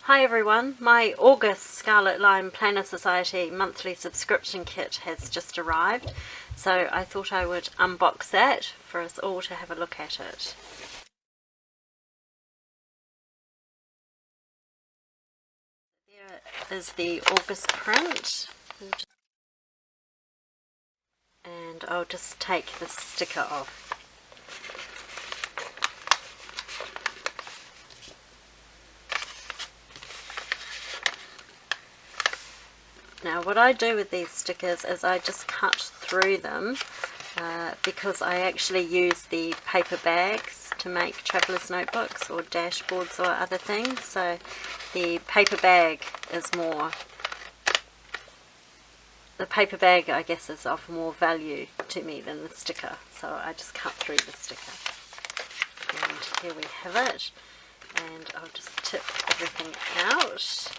Hi everyone, my August Scarlet Line Planner Society monthly subscription kit has just arrived, so I thought I would unbox that for us all to have a look at it. There is the August print, and I'll just take the sticker off. Now what I do with these stickers is I just cut through them because I actually use the paper bags to make traveller's notebooks or dashboards or other things, so the paper bag I guess is of more value to me than the sticker, so I just cut through the sticker. And here we have it, and I'll just tip everything out.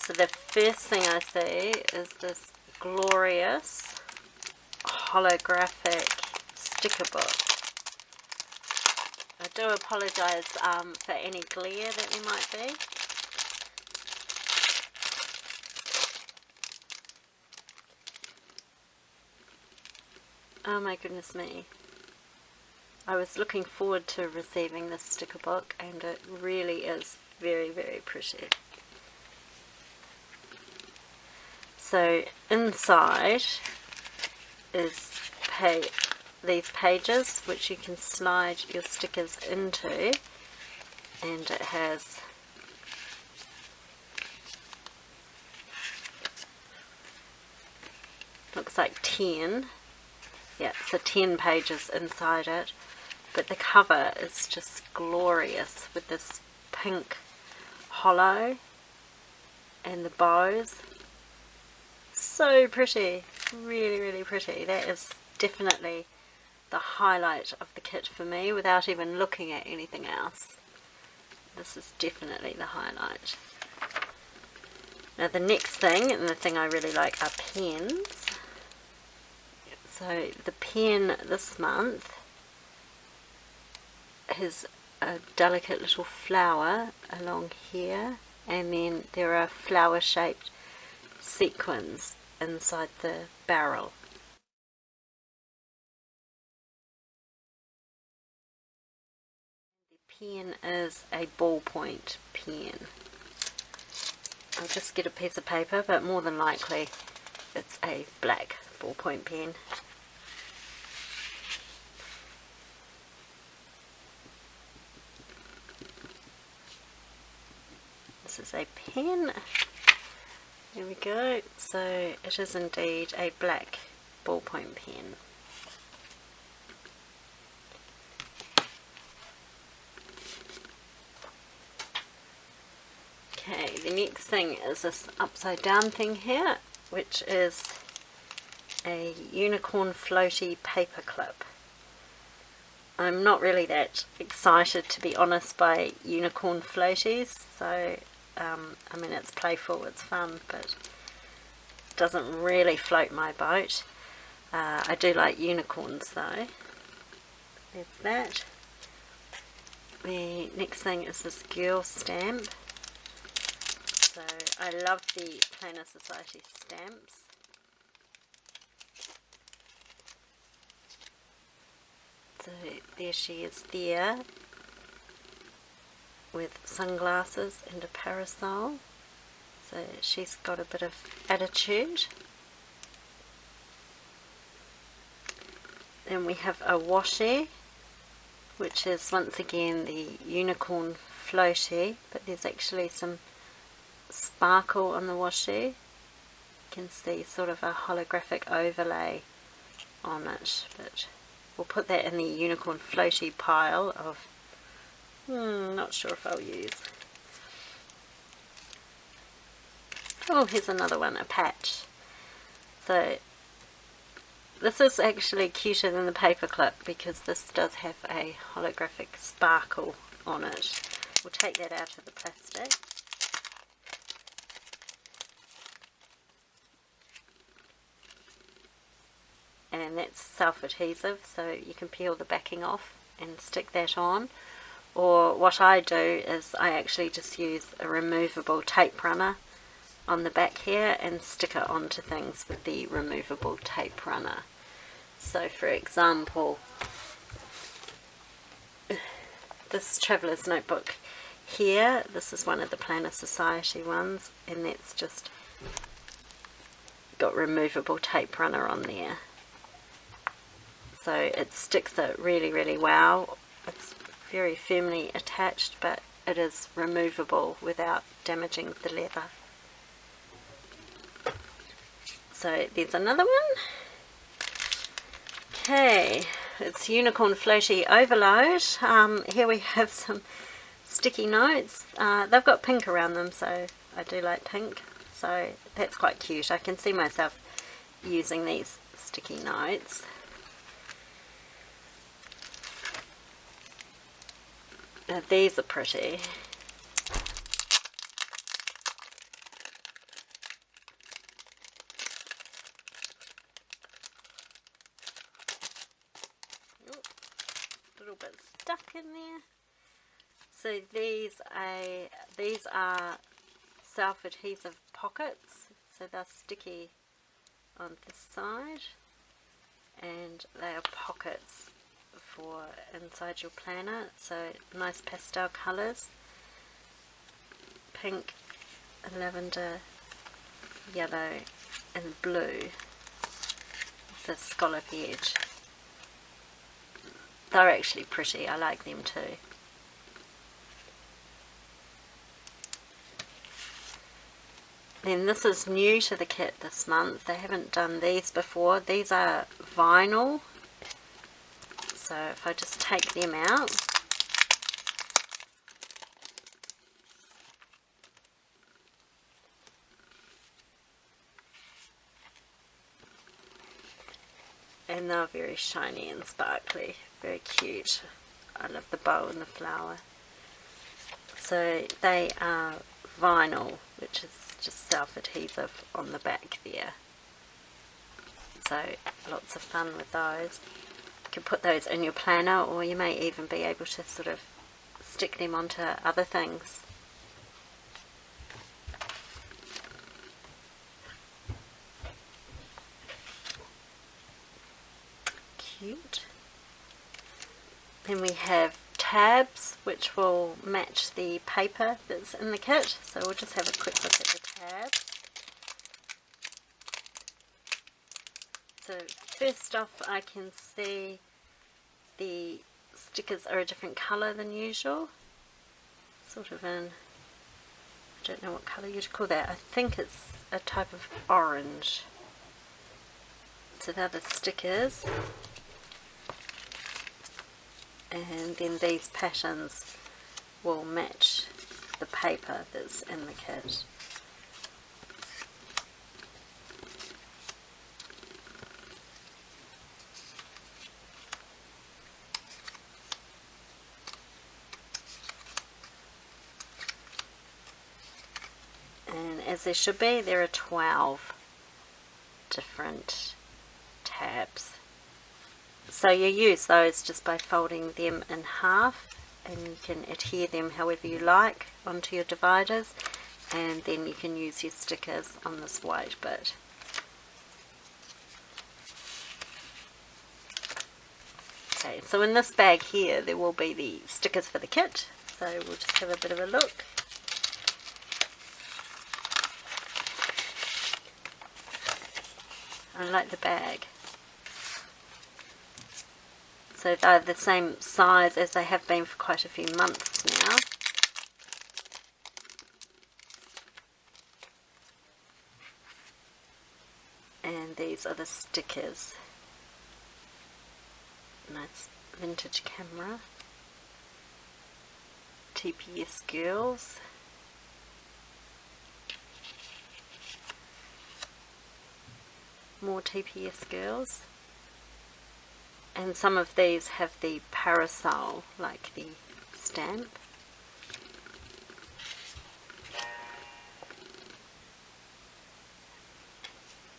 So the first thing I see is this glorious holographic sticker book. I do apologise for any glare that there might be. Oh my goodness me. I was looking forward to receiving this sticker book, and it really is very, very pretty. So inside is these pages which you can slide your stickers into, and it has looks like 10. Yeah, so 10 pages inside it, but the cover is just glorious with this pink hollow and the bows. So pretty, really, really pretty. That is definitely the highlight of the kit for me without even looking at anything else. This is definitely the highlight. Now the next thing, and the thing I really like, are pens. So the pen this month has a delicate little flower along here, and then there are flower shaped sequins inside the barrel. The pen is a ballpoint pen. I'll just get a piece of paper, but more than likely it's a black ballpoint pen. This is a pen. There we go. So it is indeed a black ballpoint pen. Okay, the next thing is this upside down thing here, which is a unicorn floaty paper clip. I'm not really that excited, to be honest, by unicorn floaties, so I mean, it's playful, it's fun, but it doesn't really float my boat. I do like unicorns though. There's that. The next thing is this girl stamp. So I love the Planner Society stamps. So there she is there, with sunglasses and a parasol. So she's got a bit of attitude. Then we have a washi, which is once again the unicorn floaty, but there's actually some sparkle on the washi. You can see sort of a holographic overlay on it, but we'll put that in the unicorn floaty pile of not sure if I'll use. Oh, here's another one, a patch. So this is actually cuter than the paperclip because this does have a holographic sparkle on it. We'll take that out of the plastic. and that's self-adhesive, so you can peel the backing off and stick that on. Or what I do is I actually just use a removable tape runner on the back here and stick it onto things with the removable tape runner. So for example, this traveller's notebook here, this is one of the Planner Society ones, and that's just got removable tape runner on there. So it sticks it really, really well. It's very firmly attached, but it is removable without damaging the leather. So there's another one. Okay, it's Unicorn Floaty Overload. Here we have some sticky notes. They've got pink around them, so I do like pink. So that's quite cute. I can see myself using these sticky notes. Now these are pretty. Little bit stuck in there. So these are self-adhesive pockets, so they're sticky on this side, and they are pockets for inside your planner. So nice pastel colours, pink, lavender, yellow and blue with a scallop edge. They're actually pretty, I like them too. Then this is new to the kit this month. They haven't done these before. These are vinyl. So if I just take them out. And they're very shiny and sparkly. Very cute. I love the bow and the flower. So they are vinyl, which is just self-adhesive on the back there. So lots of fun with those. You can put those in your planner, or you may even be able to sort of stick them onto other things. Cute. Then we have tabs, which will match the paper that's in the kit. So we'll just have a quick look at the tabs. So first off, I can see the stickers are a different colour than usual. Sort of in, I don't know what colour you'd call that. I think it's a type of orange. So they're the stickers. And then these patterns will match the paper that's in the kit. And as there should be, there are 12 different tabs. So you use those just by folding them in half, and you can adhere them however you like onto your dividers, and then you can use your stickers on this white bit. Okay, so in this bag here there will be the stickers for the kit, so we'll just have a bit of a look. I like the bag. So they're the same size as they have been for quite a few months now. And these are the stickers. Nice vintage camera. TPS girls. More TPS girls. And some of these have the parasol, like the stamp.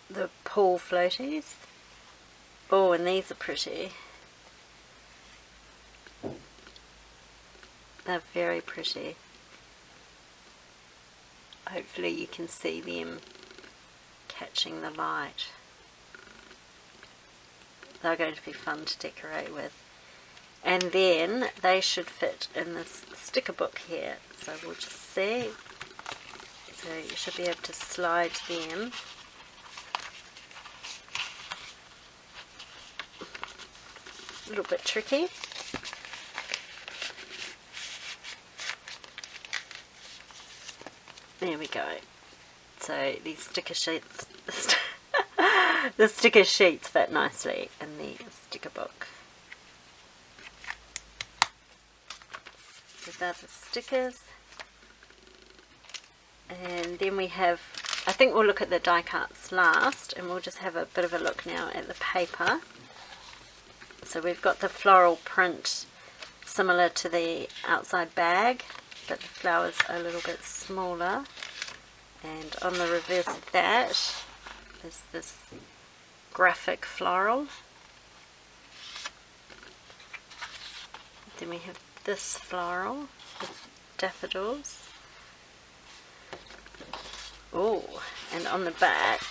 The pool floaties. Oh, and these are pretty. They're very pretty. Hopefully you can see them catching the light. They're going to be fun to decorate with. And then they should fit in this sticker book here. So we'll just see. So you should be able to slide them. A little bit tricky. There we go. So these sticker sheets, the sticker sheets fit nicely in the sticker book. So they're the stickers. And then we have, I think we'll look at the die cuts last, and we'll just have a bit of a look now at the paper. So we've got the floral print similar to the outside bag, but the flowers are a little bit smaller. And on the reverse of that is this graphic floral. Then we have this floral with daffodils. Oh, and on the back,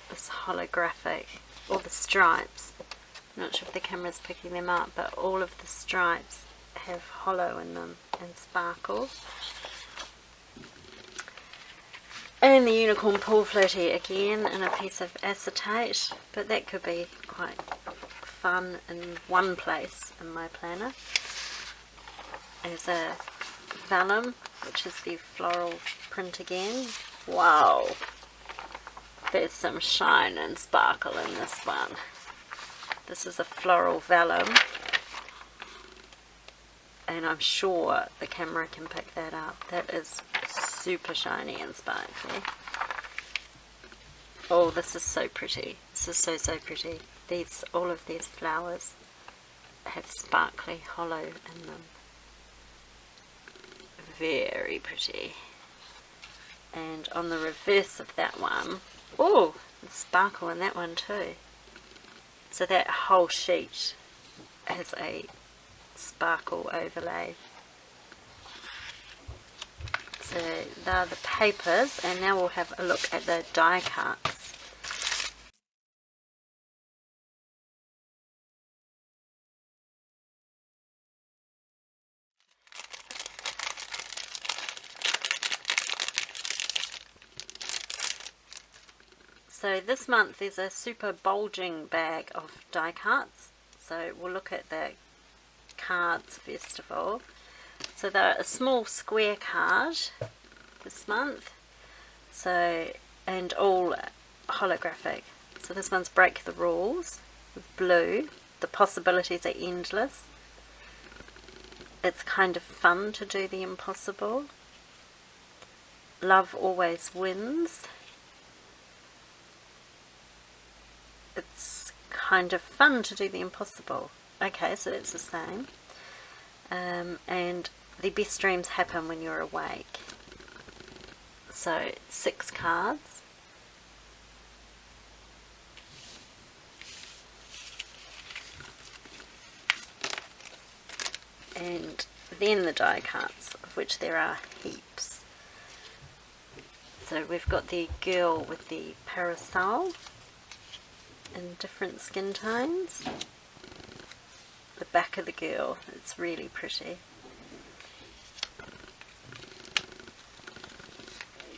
this holographic, all the stripes. I'm not sure if the camera's picking them up, but all of the stripes have hollow in them and sparkle. And the unicorn pool floaty again in a piece of acetate, but that could be quite fun in one place in my planner. There's a vellum, which is the floral print again. Wow, there's some shine and sparkle in this one. This is a floral vellum, and I'm sure the camera can pick that up. That is super shiny and sparkly. Oh, this is so pretty. This is so pretty. All of these flowers have sparkly hollow in them. Very pretty. And on the reverse of that one, oh, there's sparkle in that one too. So that whole sheet has a sparkle overlay. So they're the papers, and now we'll have a look at the die cuts. So this month there's a super bulging bag of die cuts. So we'll look at the cards first of all. So they're a small square card this month. So, and all holographic. So this one's Break the Rules with blue. The possibilities are endless. It's kind of fun to do the impossible. Love always wins. It's kind of fun to do the impossible. Okay, so it's the same. And the best dreams happen when you're awake. So 6 cards. And then the die cuts, of which there are heaps. So we've got the girl with the parasol in different skin tones. The back of the girl, it's really pretty.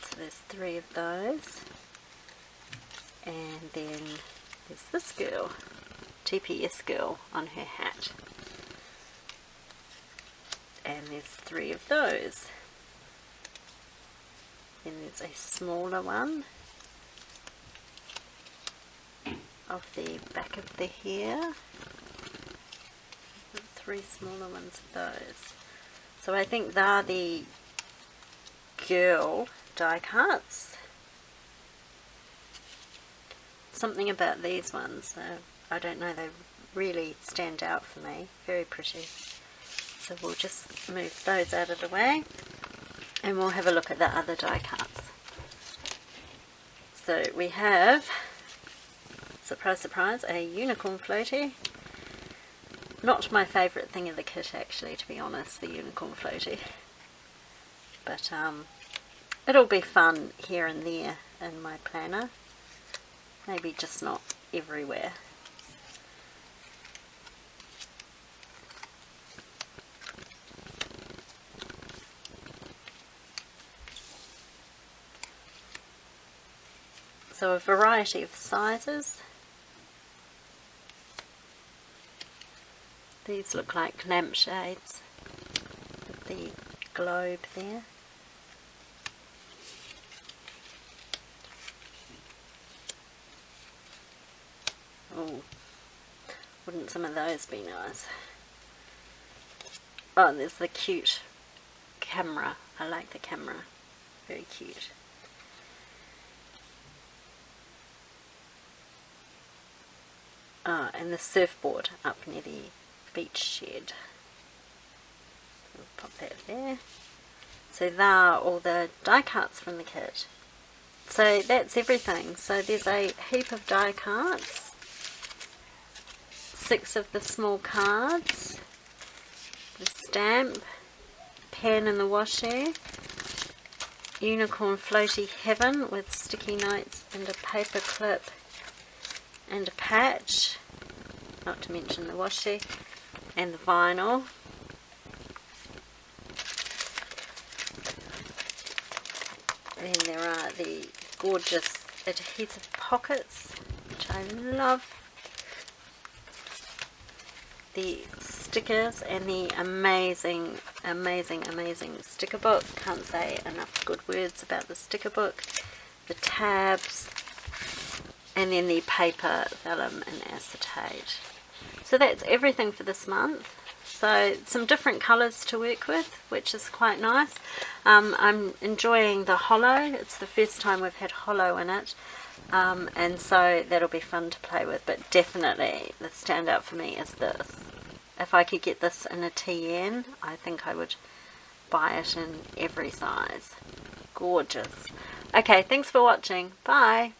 So there's 3 of those. And then there's this girl, TPS girl, on her hat. And there's 3 of those. Then there's a smaller one of the back of the hair. 3 smaller ones of those. So I think they're the girl die cuts. Something about these ones, I don't know, they really stand out for me. Very pretty. So we'll just move those out of the way, and we'll have a look at the other die cuts. So we have surprise surprise, a unicorn floaty. Not my favourite thing in the kit actually, to be honest, the unicorn floaty. But it'll be fun here and there in my planner. Maybe just not everywhere. So a variety of sizes. These look like lampshades with the globe there. Oh, wouldn't some of those be nice? Oh, and there's the cute camera. I like the camera. Very cute. And the surfboard up near the beach shed. We'll pop that there. So there are all the die cuts from the kit. So that's everything. So there's a heap of die cuts, 6 of the small cards, the stamp, pen and the washi, unicorn floaty heaven with sticky notes and a paper clip and a patch, not to mention the washi, and the vinyl. Then there are the gorgeous adhesive pockets, which I love. The stickers and the amazing sticker book. Can't say enough good words about the sticker book. The tabs. And then the paper, vellum and acetate. So that's everything for this month. So some different colours to work with, which is quite nice. I'm enjoying the hollow. It's the first time we've had hollow in it. And so that'll be fun to play with. But definitely the standout for me is this. If I could get this in a TN, I think I would buy it in every size. Gorgeous. Okay, thanks for watching. Bye.